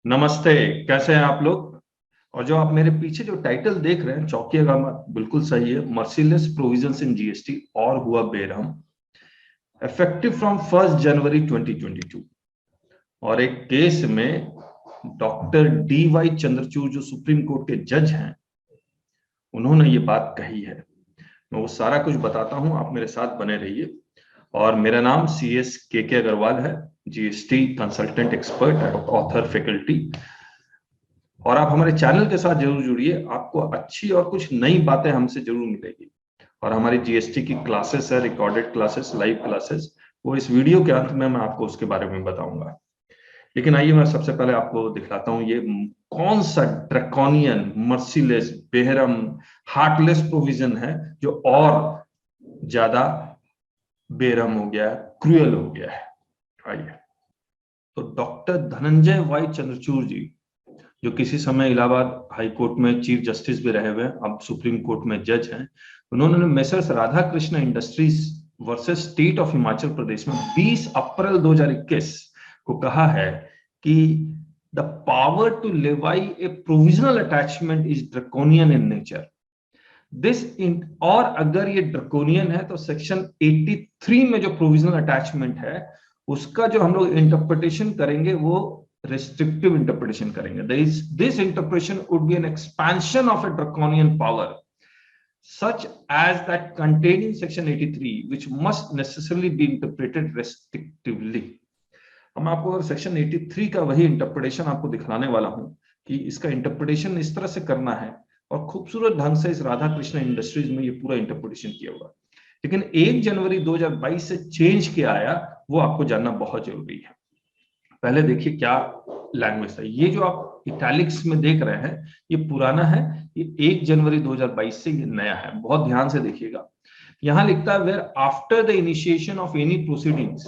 नमस्ते। कैसे हैं आप लोग। और जो आप मेरे पीछे जो टाइटल देख रहे हैं, चौंकिएगा मत, बिल्कुल सही है। मर्सीलेस प्रोविजंस इन जीएसटी और हुआ बेरहम, इफेक्टिव फ्रॉम 1 जनवरी 2022। और एक केस में डॉक्टर DY चंद्रचूड़ जो सुप्रीम कोर्ट के जज हैं, उन्होंने ये बात कही है। मैं वो सारा कुछ बताता हूं, आप मेरे साथ बने रहिए। और मेरा नाम CS KK अग्रवाल है, GST consultant expert, author, faculty. और आप हमारे चैनल के साथ जरूर जुड़िए, आपको अच्छी और कुछ नई बातें हमसे जरूर मिलेगी। और हमारी जीएसटी की क्लासेस है, रिकॉर्डेड क्लासेस, लाइव क्लासेस, वो इस वीडियो के अंत में मैं आपको उसके बारे में बताऊंगा। लेकिन आइए मैं सबसे पहले आपको दिखलाता हूं ये कौन सा ड्रैकोनियन, मर्सीलेस, बेरहम, हार्टलेस प्रोविजन है जो और ज्यादा बेरहम हो गया है, क्रूएल हो गया है। आइए। तो डॉक्टर धनंजय वाई चंद्रचूड़ जी, जो किसी समय इलाहाबाद हाई कोर्ट में चीफ जस्टिस भी रहे हुए हैं, अब सुप्रीम कोर्ट में जज हैं, उन्होंने messrs Radha Krishna industries versus state of Himachal Pradesh में 20 अप्रैल 2021 को कहा है कि the power to levy a provisional attachment is draconian in nature. और अगर ये ड्रैकोनियन है तो सेक्शन 83 में जो प्रोविजनल अटैचमेंट है, उसका जो हम लोग इंटरप्रिटेशन करेंगे वो restrictive interpretation करेंगे। This interpretation would be an expansion of a draconian power such as that contained in section 83, which must necessarily be interpreted restrictively। हम आपको अगर सेक्शन 83 का वही इंटरप्रिटेशन आपको दिखलाने वाला हूं कि इसका इंटरप्रिटेशन इस तरह से करना है, और खूबसूरत ढंग से इस राधा कृष्ण इंडस्ट्रीज में ये पूरा इंटरप्रिटेशन किया हुआ। लेकिन 1 जनवरी 2022 से चेंज किया आया, वो आपको जानना बहुत जरूरी है। पहले देखिए क्या लैंग्वेज था। ये जो आप इटैलिक्स में देख रहे हैं, ये पुराना है, ये 1 जनवरी 2022 से ये नया है। बहुत ध्यान से देखिएगा। यहां लिखता है where after the initiation of any proceedings,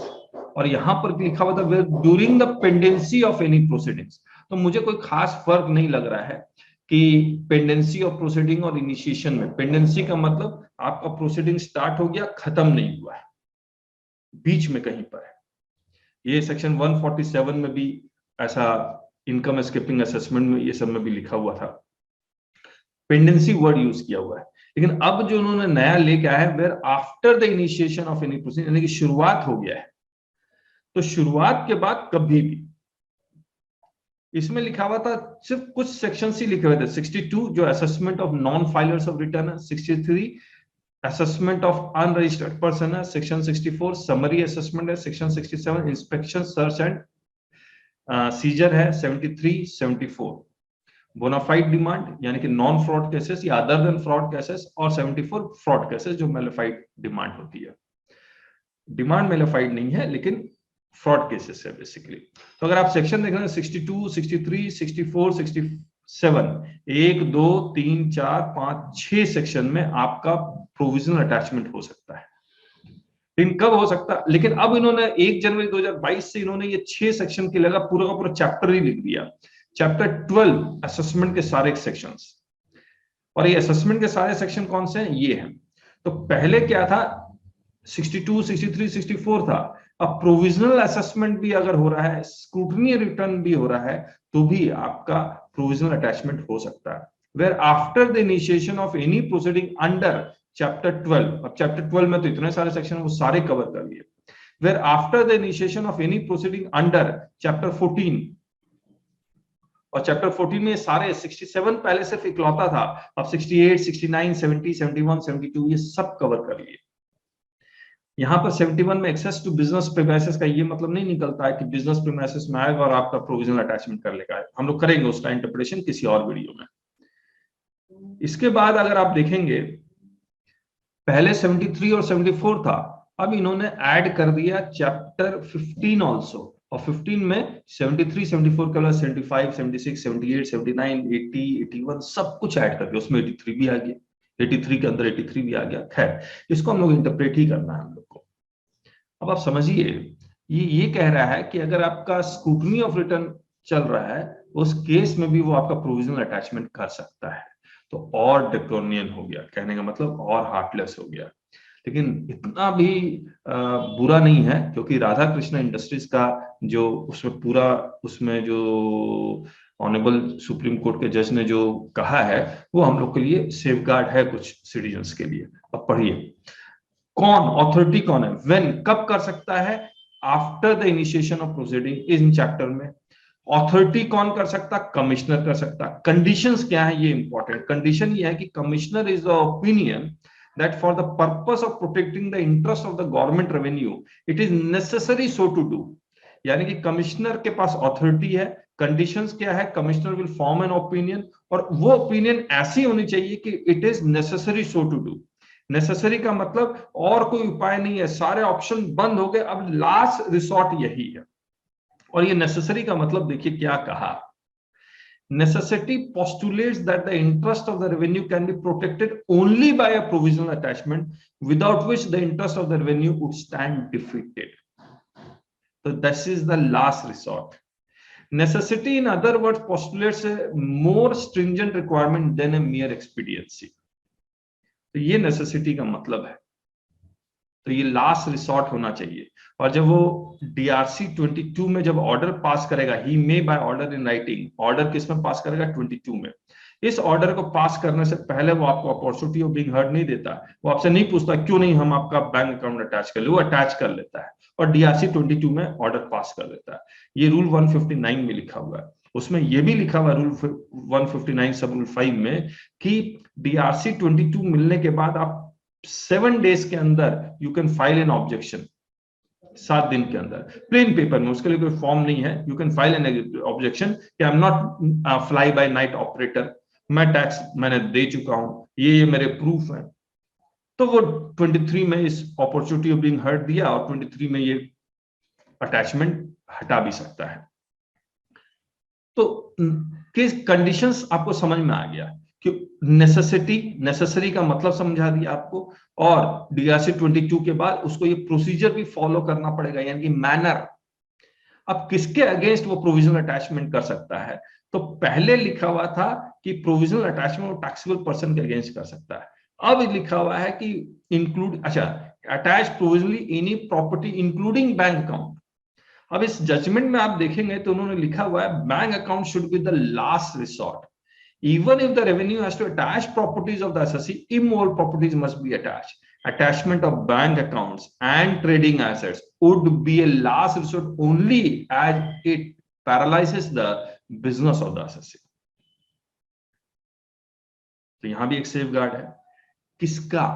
और यहां पर लिखा हुआ था where during the pendency of any proceedings. तो मुझे कोई खास फर्क नहीं लग रहा है कि पेंडेंसी ऑफ प्रोसीडिंग और इनिशिएशन में। पेंडेंसी का मतलब आपका प्रोसीडिंग स्टार्ट हो गया, खत्म नहीं हुआ है, बीच में कहीं पर है। ये सेक्शन 147 में भी ऐसा, इनकम एस्केपिंग असेसमेंट में ये सब में भी लिखा हुआ था, पेंडेंसी वर्ड यूज किया हुआ है। लेकिन अब जो उन्होंने नया लेके आया है, where after the initiation of any proceeding, यानी कि शुरुआत हो गया है। तो शुरुआत के बाद कभी भी, इसमें लिखा हुआ था सिर्फ कुछ सेक्शन ही लिखे हुए थे। 62 जो assessment of non filers of return है, 63 असेसमेंट ऑफ अनरजिस्टर्ड पर्सन है, सेक्शन 64 समरी असेसमेंट है, section 67 inspection search and seizure है, 73 74 बोनाफाइड डिमांड यानी कि नॉन फ्रॉड केसेस या अदर देन फ्रॉड केसेस, और 74 फ्रॉड केसेस जो मेलिफाइड डिमांड होती है। डिमांड मेलिफाइड नहीं है लेकिन फ्रॉड केसेस है बेसिकली। तो अगर आप सेक्शन देख रहे हैं 62, 63, 64, 67, 1 2 3 4 5 6 सेक्शन में आपका प्रोविजनल अटैचमेंट हो सकता है। लेकिन कब हो सकता है, लेकिन अब इन्होंने 1 जनवरी 2022 से इन्होंने ये 6 सेक्शन के लगा पूरा का पूरा चैप्टर ही लिख दिया। चैप्टर 12 असेसमेंट के सारे सेक्शंस। और ये असेसमेंट के सारे सेक्शन कौन से हैं, ये हैं। तो पहले क्या था, 62, 63, 64 था। अब प्रोविजनल असेसमेंट भी अगर हो रहा है, स्क्रूटनी रिटर्न भी हो रहा है, तो भी आपका प्रोविजनल अटैचमेंट हो सकता है। Where after the initiation of any proceeding under chapter 12, अब चैप्टर 12 में तो इतने सारे सेक्शन वो सारे कवर कर लिए। Where after the initiation of any proceeding under chapter 14, और चैप्टर 14 में सारे 67 पहले सिर्फ इकलौता था, अब 68, 69, 70, 71, 72 ये सब कवर कर लिए। यहां पर 71 में एक्सेस टू बिजनेस प्रीमाइसेस का ये मतलब नहीं निकलता है कि बिजनेस प्रीमाइसेस में आएगा और आपका प्रोविजनल अटैचमेंट कर लेगा। हम लोग करेंगे उसका इंटरप्रिटेशन किसी और वीडियो में। इसके बाद अगर आप देखेंगे, पहले 73 और 74 था, अब इन्होंने ऐड कर दिया चैप्टर 15 ऑल्सो, और 15 में 73, 74 के अलावा 75, 76, 78, 79, 80, 81 सब कुछ ऐड कर दिया। उसमें 83 भी आ गया, 83 के अंदर 83 भी आ गया। खैर, इसको हम लोग इंटरप्रेट ही करना है हम लोग को। अब आप समझिए, ये कह रहा है कि अगर आपका स्क्रूटनी ऑफ रिटर्न चल रहा है, उस केस में भी वो आपका प्रोविजनल अटैचमेंट कर सकता है। तो और ड्रैकोनियन हो गया, कहने का मतलब और हार्टलेस हो गया। लेकिन इतना भी बुरा नहीं है, क्योंकि राधा कृष्ण इंडस्ट्रीज का जो उसमें पूरा, उसमें जो ऑनरेबल सुप्रीम कोर्ट के जज ने जो कहा है वो हम लोग के लिए सेफ गार्ड है कुछ सिटीजन्स के लिए। अब पढ़िए, कौन अथॉरिटी कौन है, व्हेन कब कर सकता है, after the initiation of proceeding in chapter में। अथॉरिटी कौन कर सकता, कमिश्नर कर सकता। कंडीशंस क्या है, ये इंपॉर्टेंट कंडीशन ये है कि commissioner is the opinion that for the purpose of protecting the interest of the government revenue it is necessary so to do। यानी कि कमिश्नर के पास अथॉरिटी है, कंडीशंस क्या है, commissioner will form an opinion, और वो ओपिनियन ऐसी होनी चाहिए कि it is necessary so to do. Necessary का मतलब और कोई उपाय नहीं है, सारे ऑप्शन बंद हो गए, अब लास्ट रिसोर्ट यही है। और ये नेसेसरी का मतलब देखिए क्या कहा, necessity postulates that the interest of the revenue can be protected only by a provisional attachment without which the interest of the revenue would stand defeated। So this is the last resort। Necessity in other words postulates a more stringent requirement than a mere expediency। तो ये necessity का मतलब है, तो ये last resort होना चाहिए। और जब वो DRC 22 में जब ऑर्डर पास करेगा, he may by order in writing, order किस में पास करेगा, 22 में। इस ऑर्डर को पास करने से पहले वो आपको अपॉर्चुनिटी ऑफ बीइंग हर्ड नहीं देता, वो आपसे नहीं पूछता क्यों नहीं हम आपका बैंक अकाउंट अटैच कर ले, वो अटैच कर लेता है और DRC 22 में ऑर्डर पास कर देता है। ये रूल 159 में लिखा हुआ है, उसमें ये भी लिखा हुआ है रूल 159 सब रूल 5 में कि DRC 22 मिलने के बाद आप 7 डेज के अंदर you can file an objection, 7 दिन के अंदर प्लेन पेपर में, उसके लिए कोई फॉर्म नहीं है, you can file an objection कि I am not fly by night operator, मैं टैक्स मैंने दे चुका हूं, ये मेरे प्रूफ है। तो वो 23 में इस अपॉर्चुनिटी ऑफ बीइंग हर्ड दिया और 23 में ये अटैचमेंट हटा भी सकता है। तो किस कंडीशंस आपको समझ में आ गया कि नेसेसरी का मतलब समझा दिया आपको, और DRC 22 के बाद उसको ये प्रोसीजर भी फॉलो करना पड़ेगा, यानी कि मैनर। अब किसके अगेंस्ट वो प्रोविजनल अटैचमेंट कर सकता है, तो पहले लिखा हुआ था कि प्रोविजनल अटैचमेंट वो टैक्सेबल पर्सन के अगेंस्ट कर सकता है, अब लिखा हुआ है कि इंक्लूड, अच्छा, attach provisionally any property including bank account. अब इस जजमेंट में आप देखेंगे तो उन्होंने लिखा हुआ है bank account should be the last resort, even if the revenue has to attach properties of the assessee, immovable properties must be attached। Attachment of bank accounts and trading assets would be a last resort only as it paralyzes the business of the assessee। तो यहां भी एक safe guard है, किसका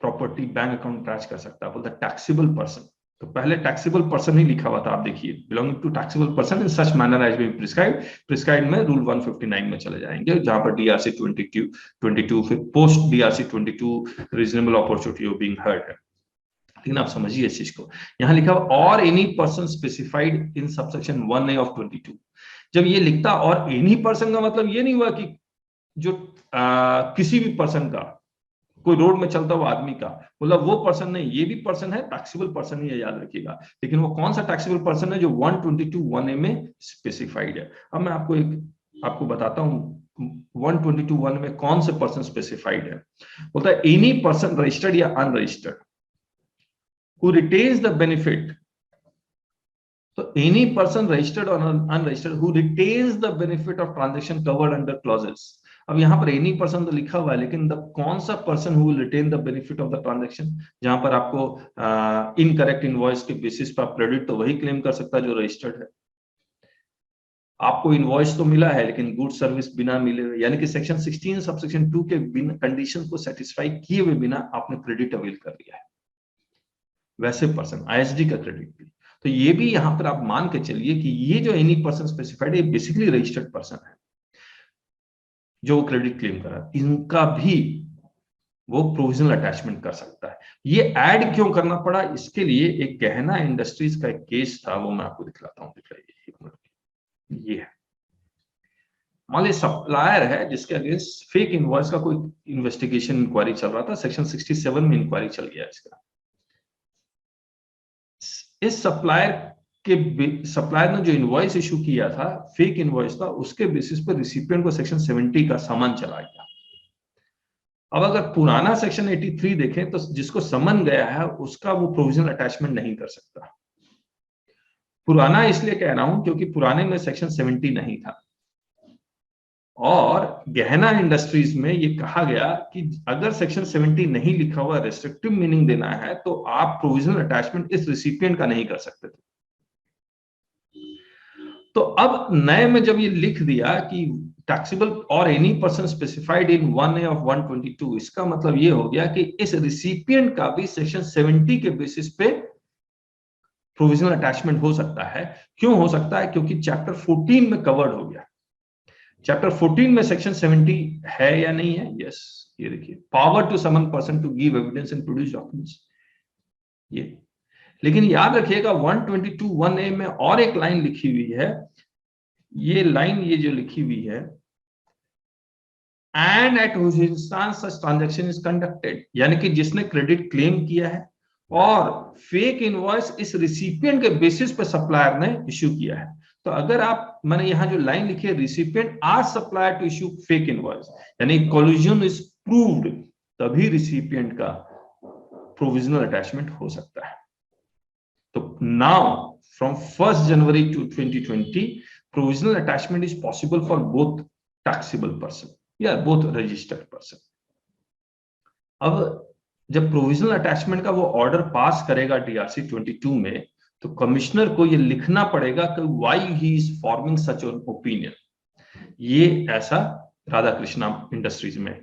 property bank account attach कर सकता है, बोलता टैक्सेबल पर्सन। तो पहले टैक्सेबल पर्सन ही लिखा हुआ था, आप देखिए belonging to taxable person in such manner as being prescribed, prescribed में रूल 159 में चले जाएंगे, जहां पर DRC 22 फिर post DRC 22 reasonable opportunity of being heard है। लेकिन आप समझिए इस चीज को, यहां लिखा हुआ और any person specified in subsection 1A of 22। जब ये लिखता और एनी पर्सन का मतलब ये नहीं हुआ कि जो किसी भी पर्सन का, कोई रोड में चलता हुआ आदमी का, मतलब वो पर्सन नहीं, ये भी पर्सन है, टैक्सेबल पर्सन ही है, याद रखिएगा। लेकिन वो कौन सा टैक्सेबल पर्सन है, जो 122(1A) में स्पेसिफाइड है। अब मैं आपको बताता हूं 122(1) में कौन से पर्सन स्पेसिफाइड है। बोलता है एनी पर्सन रजिस्टर्ड या unregistered who retains the benefit, तो एनी पर्सन रजिस्टर्ड और unregistered who retains the benefit of transaction covered under clauses. अब यहां पर एनी पर्सन तो लिखा हुआ है, लेकिन कौन सा person who will retain the benefit of the transaction, जहां पर आपको इनकरेक्ट इनवॉइस के बेसिस पर क्रेडिट, तो वही क्लेम कर सकता है जो रजिस्टर्ड है। आपको इनवॉइस तो मिला है लेकिन गुड सर्विस बिना मिले, यानी कि सेक्शन 16 सबसेक्शन 2 के बिना कंडीशन को सेटिस्फाई किए हुए बिना आपने क्रेडिट अवेल कर लिया है, वैसे पर्सन ISD का क्रेडिट भी। तो ये भी यहां पर आप मान के चलिए कि ये जो एनी पर्सन स्पेसिफाइड है बेसिकली रजिस्टर्ड पर्सन है जो क्रेडिट क्लेम कर रहा है, इनका भी वो प्रोविजनल अटैचमेंट कर सकता है। ये ऐड क्यों करना पड़ा, इसके लिए एक गहना इंडस्ट्रीज का एक केस था, वो मैं आपको दिखलाता हूं, दिखाइए। ये है, मान लीजिए सप्लायर है जिसके अगेंस्ट फेक इनवॉइस का कोई इन्वेस्टिगेशन इंक्वायरी चल रहा था, सेक्शन 67 में इंक्वायरी चल गया इसका। इस सप्लायर ने जो इनवॉइस इशू किया था, फेक इनवॉइस था, उसके बेसिस पर रिसिपिएंट को सेक्शन 70 का समन चला गया। अब अगर पुराना सेक्शन 83 देखें तो जिसको समन गया है उसका वो प्रोविजनल अटैचमेंट नहीं कर सकता। पुराना इसलिए कह रहा हूं क्योंकि पुराने में सेक्शन 70 नहीं था, और गहना इंडस्ट्रीज में ये कहा गया कि अगर सेक्शन 70 नहीं लिखा हुआ रेस्ट्रिक्टिव मीनिंग देना है तो आप प्रोविजनल अटैचमेंट इस रिसिपिएंट का नहीं कर सकते थे। तो अब नए में जब ये लिख दिया कि टैक्सेबल और any person specified in 1A of 122, इसका मतलब ये हो गया कि इस रिसिपिएंट का भी सेक्शन 70 के बेसिस पे प्रोविजनल अटैचमेंट हो सकता है। क्यों हो सकता है? क्योंकि चैप्टर 14 में कवर्ड हो गया। चैप्टर 14 में सेक्शन 70 है या नहीं है? यस, ये देखिए, power to summon person to give evidence and produce documents, ये। लेकिन याद रखिएगा 122(1)A में और एक लाइन लिखी हुई है, ये लाइन, ये जो लिखी हुई है, and at which instance such transaction is conducted, यानी कि जिसने क्रेडिट क्लेम किया है और फेक इनवॉइस इस रिसिपिएंट के बेसिस पे सप्लायर ने इश्यू किया है। तो अगर आप, मैंने यहां जो लाइन लिखी है, recipient asked supplier to issue fake invoice, यानी कोलिजन इज प्रूव्ड, तभी रिसिपिएंट का प्रोविजनल अटैचमेंट हो सकता है। तो now from 1st January 2020 provisional attachment is possible for both taxable person या both registered person। अब जब प्रोविजनल अटैचमेंट का वो ऑर्डर पास करेगा DRC 22 में, तो कमिश्नर को ये लिखना पड़ेगा कि why he is forming such an opinion. ये ऐसा राधा कृष्णा इंडस्ट्रीज में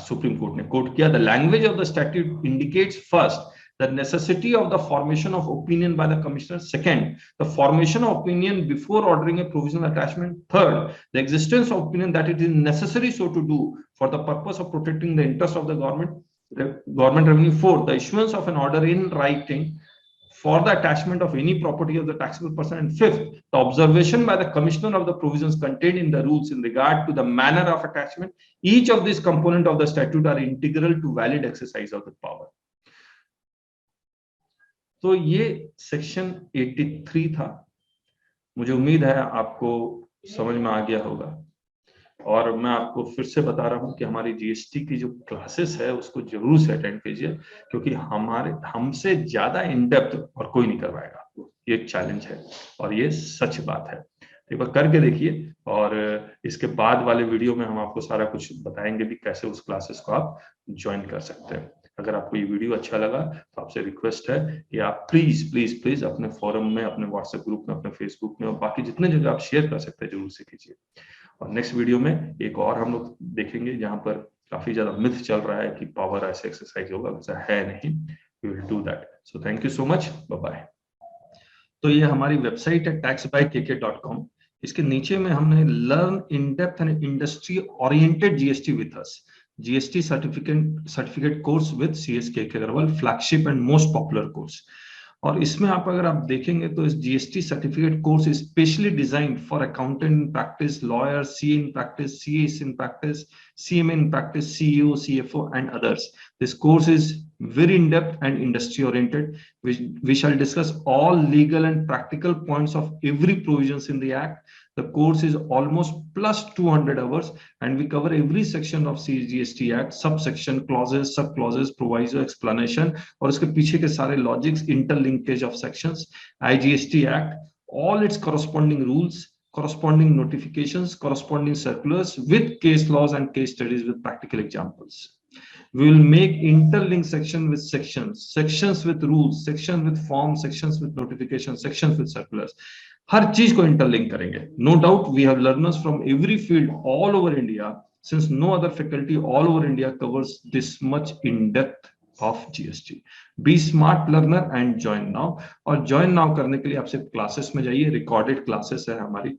सुप्रीम कोर्ट ने कोट किया। The language of the statute indicates first the necessity of the formation of opinion by the commissioner. Second, the formation of opinion before ordering a provisional attachment. Third, the existence of opinion that it is necessary so to do for the purpose of protecting the interest of the government revenue. Fourth, the issuance of an order in writing for the attachment of any property of the taxable person. And fifth, the observation by the commissioner of the provisions contained in the rules in regard to the manner of attachment. Each of these components of the statute are integral to valid exercise of the power. तो ये section 83 था। मुझे उम्मीद है आपको समझ में आ गया होगा, और मैं आपको फिर से बता रहा हूं कि हमारी जीएसटी की जो क्लासेस है उसको जरूर से अटेंड कीजिए, क्योंकि हमसे ज्यादा इन डेप्थ और कोई नहीं करवाएगा आपको। ये एक चैलेंज है और ये सच बात है। एक बार करके देखिए, और इसके बाद वाले वीडियो में हम आपको सारा कुछ बताएंगे भी कैसे उस क्लासेस को आप ज्वाइन कर सकते हैं। अगर आपको ये वीडियो अच्छा लगा तो आपसे रिक्वेस्ट है कि आप प्लीज प्लीज प्लीज अपने फोरम में, अपने व्हाट्सएप ग्रुप में, अपने फेसबुक में और बाकी जितने जगह आप शेयर कर सकते हैं जरूर से कीजिए। और नेक्स्ट वीडियो में एक और हम लोग देखेंगे जहां पर काफी ज्यादा मिथ चल रहा है कि पावर ऐसे एक्सरसाइज होगा, वैसा है नहीं। We will do that. So thank you so much, bye bye. तो ये हमारी वेबसाइट है taxbykk.com। इसके नीचे में हमने learn in depth and industry oriented GST with us, GST certificate course with CS KK Agrawal, flagship and most popular course. और इसमें अगर आप देखेंगे तो इस GST certificate course is specially designed for accountant in practice, lawyer, CA in practice, CAs in practice, CMA in practice, CEO, CFO and others. This course is very in-depth and industry-oriented. We shall discuss all legal and practical points of every provisions in the Act. The course is almost plus 200 hours, and we cover every section of CGST Act, subsection, clauses, sub-clauses, proviso, explanation, और इसके पीछे के सारे logics, interlinkage of sections, IGST Act, all its corresponding rules, corresponding notifications, corresponding circulars with case laws and case studies with practical examples. We will make interlinked section with sections, sections with rules, sections with forms, sections with notifications, sections with circulars. हर चीज को interlink करेंगे। No doubt we have learners from every field all over India, since no other faculty all over India covers this much in depth of GST. Be smart learner and join now. और join now करने के लिए आपसे classes में जाइए, recorded classes है हमारी,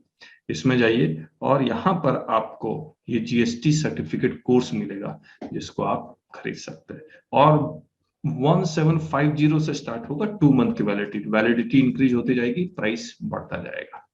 इसमें जाइए और यहाँ पर आपको ये जीएसटी सर्टिफिकेट कोर्स मिलेगा जिसको आप खरीद सकते हैं। और 1750 से स्टार्ट होगा, 2 मंथ की वैलिडिटी इंक्रीज होती जाएगी, प्राइस बढ़ता जाएगा।